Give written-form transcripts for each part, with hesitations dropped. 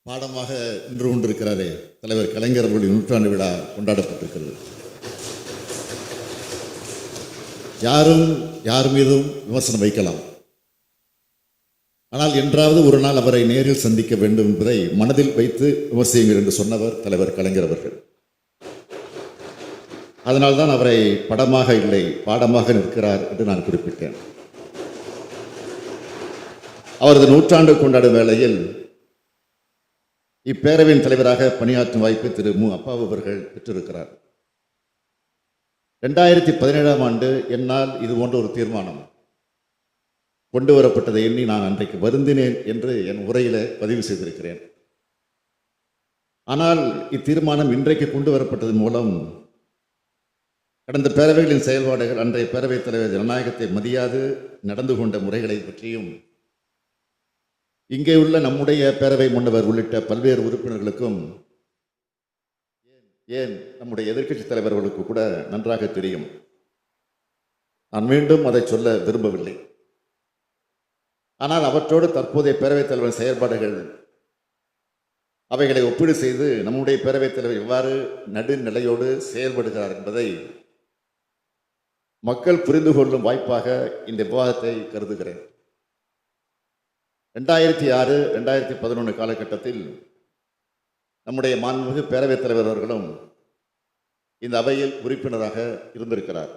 பாடமாக நின்று கொண்டிருக்கிறாரே தலைவர் கலைஞர் அவர்களுடைய நூற்றாண்டு விழா கொண்டாடப்பட்டிருக்கிறது. யார் மீதும் விமர்சனம் வைக்கலாம். ஆனால் என்றாவது ஒரு நாள் அவரை நேரில் சந்திக்க வேண்டும் என்பதை மனதில் வைத்து விமர்சியுங்கள் என்று சொன்னவர் தலைவர் கலைஞர் அவர்கள். அதனால்தான் அவரை படமாக இல்லை பாடமாக நிற்கிறார் என்று நான் குறிப்பிட்டேன். அவரது நூற்றாண்டு கொண்டாடும் வேளையில் இப்பேரவையின் தலைவராக பணியாற்றும் வாய்ப்பை திரு மு அப்பாவு அவர்கள் பெற்றிருக்கிறார். 2017ஆம் ஆண்டு என்னால் இது போன்ற ஒரு தீர்மானம் கொண்டு வரப்பட்டதை எண்ணி நான் அன்றைக்கு வருந்தினேன் என்று என் உரையில பதிவு செய்திருக்கிறேன். ஆனால் இத்தீர்மானம் இன்றைக்கு கொண்டு வரப்பட்டதன் மூலம் கடந்த பேரவைகளின் செயல்பாடுகள், அன்றைய பேரவைத் தலைவர் ஜனநாயகத்தை மதியாது நடந்து கொண்ட முறைகளை பற்றியும் இங்கே உள்ள நம்முடைய பேரவை முன்னவர் உள்ளிட்ட பல்வேறு உறுப்பினர்களுக்கும் ஏன் நம்முடைய எதிர்க்கட்சி தலைவர்களுக்கு கூட நன்றாக தெரியும். நான் மீண்டும் அதை சொல்ல விரும்பவில்லை. ஆனால் அவற்றோடு தற்போதைய பேரவைத் தலைவரின் செயல்பாடுகள் அவைகளை ஒப்பீடு செய்து நம்முடைய பேரவைத் தலைவர் எவ்வாறு நடுநிலையோடு செயல்படுகிறார் என்பதை மக்கள் புரிந்து கொள்ளும் வாய்ப்பாக இந்த விவாதத்தை கருதுகிறேன். 2006, 2011 காலகட்டத்தில் நம்முடைய மாண்புமிகு பேரவைத் தலைவர் அவர்களும் இந்த அவையில் உறுப்பினராக இருந்திருக்கிறார்.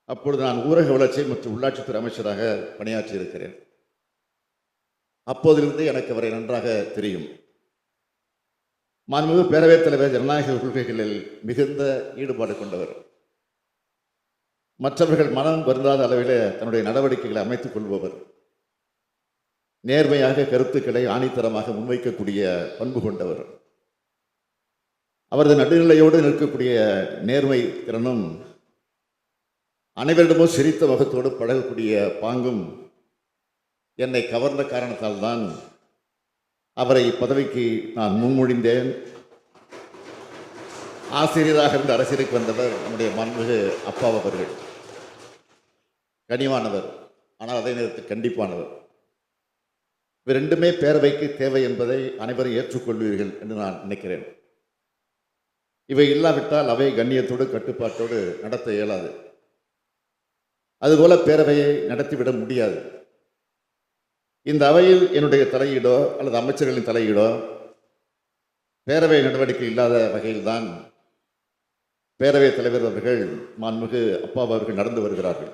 அப்பொழுது நான் ஊரக வளர்ச்சி மற்றும் உள்ளாட்சித்துறை அமைச்சராக பணியாற்றியிருக்கிறேன். அப்போதிலிருந்து எனக்கு அவரை நன்றாக தெரியும். மாண்புமிகு பேரவைத் தலைவர் ஜனநாயக கொள்கைகளில் மிகுந்த ஈடுபாடு கொண்டவர். மற்றவர்கள் மனம் வருந்தாத அளவில் தன்னுடைய நடவடிக்கைகளை அமைத்துக் கொள்பவர். நேர்மையாக கருத்துக்களை ஆணித்தரமாக முன்வைக்கக்கூடிய பண்பு கொண்டவர். அவரது நடுநிலையோடு நிற்கக்கூடிய நேர்மை திறனும் அனைவரிடமும் சிரித்த முகத்தோடு பழகக்கூடிய பாங்கும் என்னை கவர்ந்த காரணத்தால் தான் அவரை பதவிக்கு நான் முன்மொழிந்தேன். ஆசிரியராக இருந்து அரசியலுக்கு வந்தவர் நம்முடைய மாண்புமிகு அப்பாவு அவர்கள். கனிவானவர், ஆனால் அதே நேரத்தில் கண்டிப்பானவர். இவை ரெண்டுமே பேரவைக்கு தேவை என்பதை அனைவரும் ஏற்றுக்கொள்வீர்கள் என்று நான் நினைக்கிறேன். இவை இல்லாவிட்டால் அவை கண்ணியத்தோடு கட்டுப்பாட்டோடு நடத்த இயலாது. அதுபோல பேரவையை நடத்திவிட முடியாது. இந்த அவையில் என்னுடைய தலையீடோ அல்லது அமைச்சர்களின் தலையீடோ பேரவை நடவடிக்கை இல்லாத வகையில்தான் பேரவைத் தலைவர் அவர்கள் மாண்புமிகு அப்பா அவர்கள் நடந்து வருகிறார்கள்.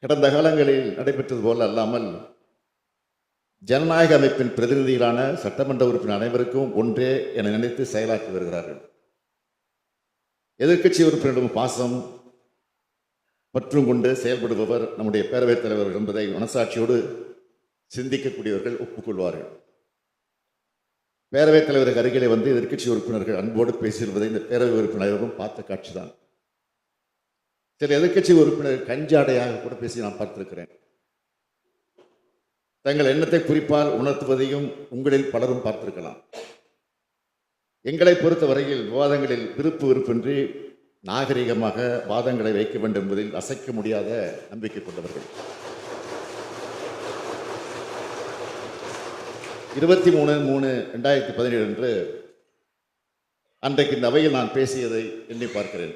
கடந்த காலங்களில் நடைபெற்றது போல அல்லாமல் ஜனநாயக அமைப்பின் பிரதிநிதிகளான சட்டமன்ற உறுப்பினர் அனைவருக்கும் ஒன்றே என நினைத்து செயலாற்றி வருகிறார்கள். எதிர்க்கட்சி உறுப்பினரிடம் பாசம் மற்றும் கொண்டு செயல்படுபவர் நம்முடைய பேரவைத் தலைவர் என்பதை மனசாட்சியோடு சிந்திக்கக்கூடியவர்கள் ஒப்புக்கொள்வார்கள். பேரவைத் தலைவருக்கு அருகிலே வந்து எதிர்க்கட்சி உறுப்பினர்கள் அன்போடு பேசியிருப்பதை இந்த பேரவை உறுப்பினரும் பார்த்த காட்சிதான். சில எதிர்க்கட்சி உறுப்பினர் கஞ்சாடையாக கூட பேசி நான் பார்த்திருக்கிறேன். தங்கள் எண்ணத்தை குறிப்பால் உணர்த்துவதையும் உங்களில் பலரும் பார்த்திருக்கலாம். எங்களை பொறுத்தவரையில் விவாதங்களில் விருப்பு விருப்பின்றி நாகரிகமாக வாதங்களை வைக்க வேண்டும் என்பதில் அசைக்க முடியாத நம்பிக்கை கொண்டவர்கள். 23/3/2017 அன்று அன்றைக்கு இந்த அவையில் நான் பேசியதை எண்ணி பார்க்கிறேன்.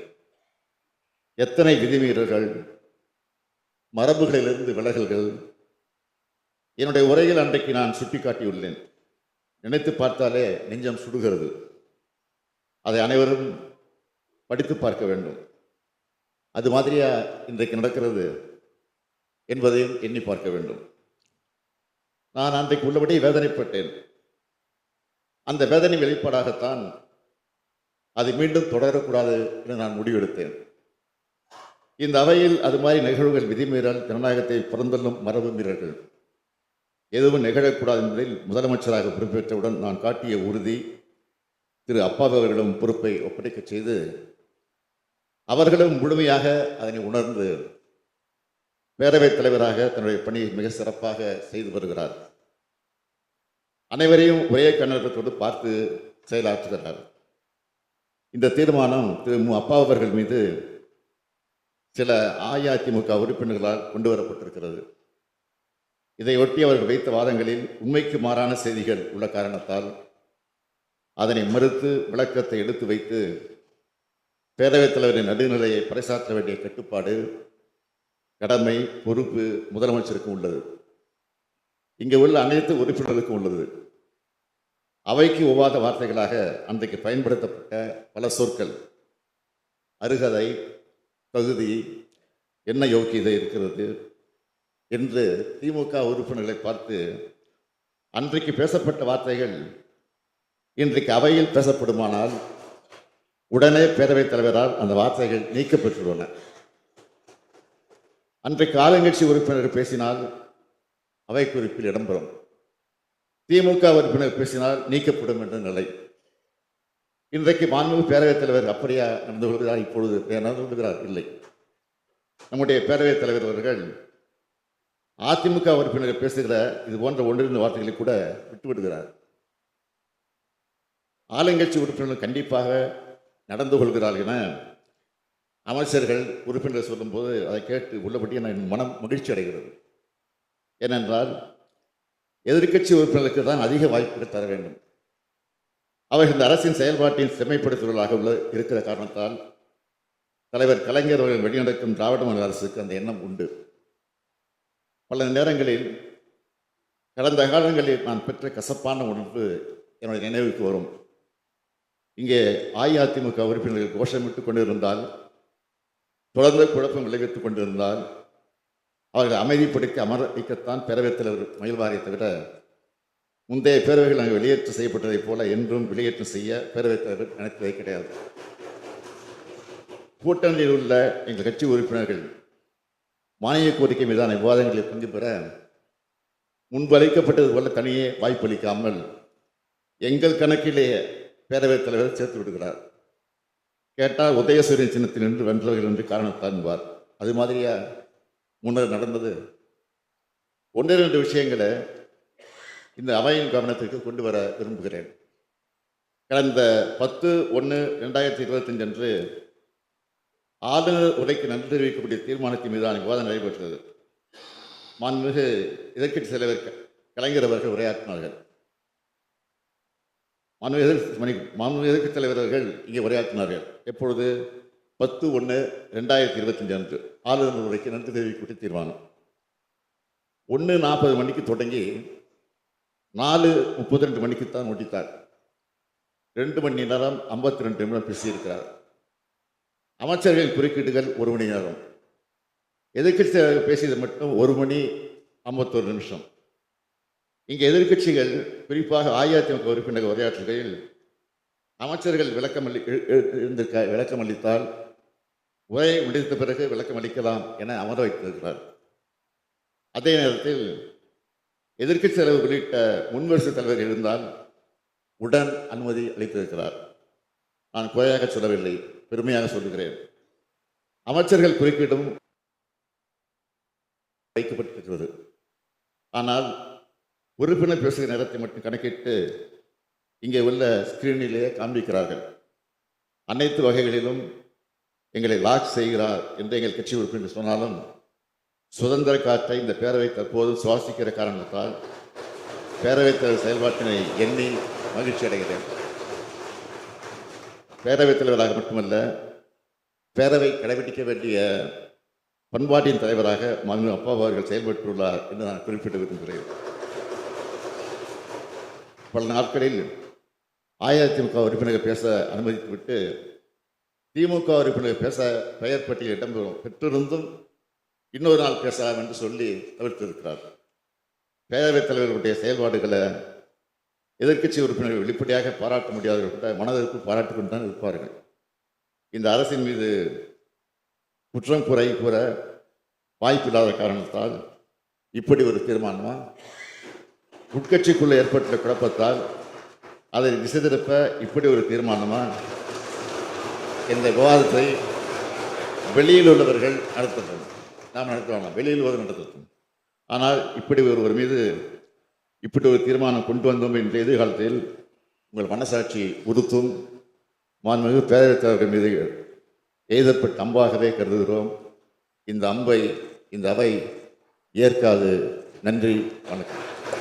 எத்தனை விதிமீறல்கள், மரபுகளிலிருந்து விலகல்கள் என்னுடைய உரையில் அன்றைக்கு நான் சுட்டிக்காட்டியுள்ளேன். நினைத்து பார்த்தாலே நெஞ்சம் சுடுகிறது. அதை அனைவரும் படித்து பார்க்க வேண்டும். அது மாதிரியா இன்றைக்கு நடக்கிறது என்பதையும் எண்ணி பார்க்க வேண்டும். நான் அன்றைக்கு உள்ளபடி வேதனைப்பட்டேன். அந்த வேதனை வெளிப்பாடாகத்தான் அதை மீண்டும் தொடரக்கூடாது என்று நான் முடிவெடுத்தேன். இந்த அவையில் அது மாதிரி நிகழ்வுகள், விதிமீறல், ஜனநாயகத்தை புறந்தள்ளும் மரபு மீறல்கள் எதுவும் நிகழக்கூடாது என்பதில் முதலமைச்சராக பொறுப்பேற்றவுடன் நான் காட்டிய உறுதி திரு அப்பாவு அவர்களிடம் பொறுப்பை ஒப்படைக்க செய்து அவர்களும் முழுமையாக அதனை உணர்ந்து பேரவைத் தலைவராக தன்னுடைய பணியை மிக சிறப்பாக செய்து வருகிறார். அனைவரையும் ஒரே கண்ணோட்டத்தோடு பார்த்து செயலாற்றுகிறார். இந்த தீர்மானம் திரு மு அப்பாவு அவர்கள் மீது சில அஇஅதிமுக உறுப்பினர்களால் கொண்டு வரப்பட்டிருக்கிறது. இதையொட்டி அவர்கள் வைத்த வாதங்களில் உண்மைக்கு மாறான செய்திகள் உள்ள காரணத்தால் அதனை மறுத்து விளக்கத்தை எடுத்து வைத்து பேரவைத் தலைவரின் நடுநிலையை பறைசாற்ற வேண்டிய கட்டுப்பாடு, கடமை, பொறுப்பு முதலமைச்சருக்கும் உள்ளது. இங்கே உள்ள அனைத்து உறுப்பினர்களுக்கும் உள்ளது. அவைக்கு ஒவ்வாத வார்த்தைகளாக அன்றைக்கு பயன்படுத்தப்பட்ட பல சொற்கள், அருகதை, தகுதி, என்ன யோக்கியதை இருக்கிறது என்று திமுக உறுப்பினர்களை பார்த்து அன்றைக்கு பேசப்பட்ட வார்த்தைகள் இன்றைக்கு அவையில் பேசப்படுமானால் உடனே பேரவைத் தலைவரால் அந்த வார்த்தைகள் நீக்கப்பட்டுள்ளன. அன்றைக்கு ஆளுங்கட்சி உறுப்பினர் பேசினால் அவை குறிப்பில் இடம்பெறும், திமுக உறுப்பினர் பேசினால் நீக்கப்படும் என்ற நிலை. இன்றைக்கு மாண்புமிகு பேரவைத் தலைவர் அப்படியா நடந்து கொள்கிறார்? இப்பொழுது நடந்து கொள்கிறார்? இல்லை. நம்முடைய பேரவைத் தலைவர் அவர்கள் அதிமுக உறுப்பினர் பேசுகிற இது போன்ற ஒன்றிருந்த வார்த்தைகளை கூட விட்டுவிடுகிறார். ஆளுங்கட்சி உறுப்பினர்கள் கண்டிப்பாக நடந்து கொள்கிறார்கள் என அமைச்சர்கள் உறுப்பினர்கள் சொல்லும்போது அதை கேட்டு உள்ளபடியே என் மனம் மகிழ்ச்சி அடைகிறது. ஏனென்றால் எதிர்க்கட்சி உறுப்பினர்களுக்கு தான் அதிக வாய்ப்புகள் தர வேண்டும். அவர்கள் இந்த அரசின் செயல்பாட்டின் செம்மைப்படுத்துவதாக இருக்கிற காரணத்தால் தலைவர் கலைஞர் அவர்கள் வெளிநடக்கும் திராவிட மாடல் அரசுக்கு அந்த எண்ணம் உண்டு. பல நேரங்களில் கடந்த காலங்களில் நான் பெற்ற கசப்பான உணர்வு என்னுடைய நினைவுக்கு வரும். இங்கே அஇஅதிமுக உறுப்பினர்கள் கோஷமிட்டுக் கொண்டிருந்தால், தொடர்ந்து குழப்பம் விளைவித்துக் கொண்டிருந்தால் அவர்கள் அமைதிப்படுத்தி அமர வைக்கத்தான் பேரவைத் தலைவர் முயல்வாரை தவிர முந்தைய பேரவைகள் அங்கு வெளியேற்றம் செய்யப்பட்டதைப் போல என்றும் வெளியேற்றம் செய்ய பேரவைத் தலைவர் நினைத்ததே கிடையாது. கூட்டணியில் உள்ள எங்கள் கட்சி உறுப்பினர்கள் மானிய கோரிக்கை மீதான விவாதங்களை பங்கு பெற முன்பு அளிக்கப்பட்டது போல தனியே வாய்ப்பளிக்காமல் எங்கள் கணக்கிலேயே பேரவைத் தலைவர் சேர்த்து விடுகிறார். கேட்டால் உதயசூரியன் சின்னத்தில் நின்று வென்றவர்கள் என்று காரணத்தான் என்பார். அது மாதிரியா முன்னர் நடந்தது? ஒன்று இரண்டு விஷயங்களை இந்த அவையின் கவனத்திற்கு கொண்டு வர விரும்புகிறேன். கடந்த 10/1/2025 அன்று ஆளுநர் உரைக்கு நன்றி தெரிவிக்கக்கூடிய தீர்மானத்தின் மீதான விவாதம் நடைபெற்றது. மாண்புமிகு எதிர்க்கட்சி தலைவர் கலைஞர் அவர்கள் உரையாற்றினார்கள். மாண்புமிகு எதிர்க்கட்சி தலைவர் அவர்கள் இங்கே உரையாற்றினார்கள். எப்பொழுது? 10/1/2025 அன்று ஆளுநர் உரைக்கு நன்றி தெரிவிக்கக்கூடிய தீர்மானம் 1:40 மணிக்கு தொடங்கி 4:32 மணிக்குத்தான் முடித்தார். 2 மணி நேரம் 52 நிமிடம் பேசியிருக்கிறார். அமைச்சர்கள் குறுக்கீடுகள் 1 மணி நேரம். எதிர்க்கட்சி தலைவர் பேசியது மட்டும் 1 மணி 51 நிமிஷம். இங்கே எதிர்க்கட்சிகள் குறிப்பாக அஇஅதிமுக உறுப்பினர் உரையாற்றுகையில் அமைச்சர்கள் விளக்கம் அளித்தால் உரை முடித்த பிறகு விளக்கம் அளிக்கலாம் என அமர வைத்திருக்கிறார். அதே நேரத்தில் எதிர்க்கட்சி தலைவர் உள்ளிட்ட முன்வரிசை தலைவர் இருந்தால் உடன் அனுமதி அளித்திருக்கிறார். நான் குறையாக சொல்லவில்லை, பெருமையாக சொல்லுகிறேன். அமைச்சர்கள் குறுக்கீடும் வைக்கப்பட்டிருக்கிறது. ஆனால் உறுப்பினர் பேசுகிற நேரத்தை மட்டும் கணக்கிட்டு இங்கே உள்ள ஸ்கிரீனிலே காண்பிக்கிறார்கள். அனைத்து வகைகளிலும் எங்களை லாக் செய்கிறார் என்று எங்கள் கட்சி உறுப்பினர் சொன்னாலும் சுதந்திர காற்றை இந்த பேரவை தற்போது சுவாசிக்கிற காரணத்தால் பேரவைத் தலைவர் செயல்பாட்டினை எண்ணி மகிழ்ச்சி அடைகிறேன். பேரவைத் தலைவராக மட்டுமல்ல, பேரவை கடைபிடிக்க வேண்டிய பண்பாட்டின் தலைவராக மாண்புமிகு அப்பா அவர்கள் செயல்பட்டுள்ளார் என்று நான் குறிப்பிட விரும்புகிறேன். பல நாட்களில் அஇஅதிமுக உறுப்பினர்கள் பேச அனுமதித்துவிட்டு திமுக உறுப்பினர்கள் பேச பெயர் பட்டியல் இடம்பெறும் பெற்றிருந்தும் இன்னொரு நாள் பேசலாம் என்று சொல்லி தவிர்த்திருக்கிறார். பேரவைத் தலைவர்களுடைய செயல்பாடுகளை எதிர்க்கட்சி உறுப்பினர்கள் வெளிப்படையாக பாராட்ட முடியாதவர்கள் கூட மனதிற்குள் பாராட்டி கொண்டு தான் இருப்பார்கள். இந்த அரசின் மீது குற்றம் கூற வாய்ப்பில்லாத காரணத்தால் இப்படி ஒரு தீர்மானமா, உட்கட்சிக்குள்ளே ஏற்பட்ட குழப்பத்தால் அதை திசை திருப்ப இப்படி ஒரு தீர்மானமா, இந்த விவாதத்தை வெளியில் உள்ளவர்கள் நடத்தட்டும், நாம் நடத்துவாங்க, வெளியில் உள்ளவர் நடத்தட்டும். ஆனால் இப்படி ஒருவர் மீது இப்படி ஒரு தீர்மானம் கொண்டு வந்தோம் என்ற எதிர்காலத்தில் உங்கள் மனசாட்சி உறுத்தும். மாண்புமிகு பேரவைத் தலைவர்கள் மீது எய்தப்பட்ட அம்பாகவே கருதுகிறோம். இந்த அம்பை இந்த அவை ஏற்காது நன்றி, வணக்கம்.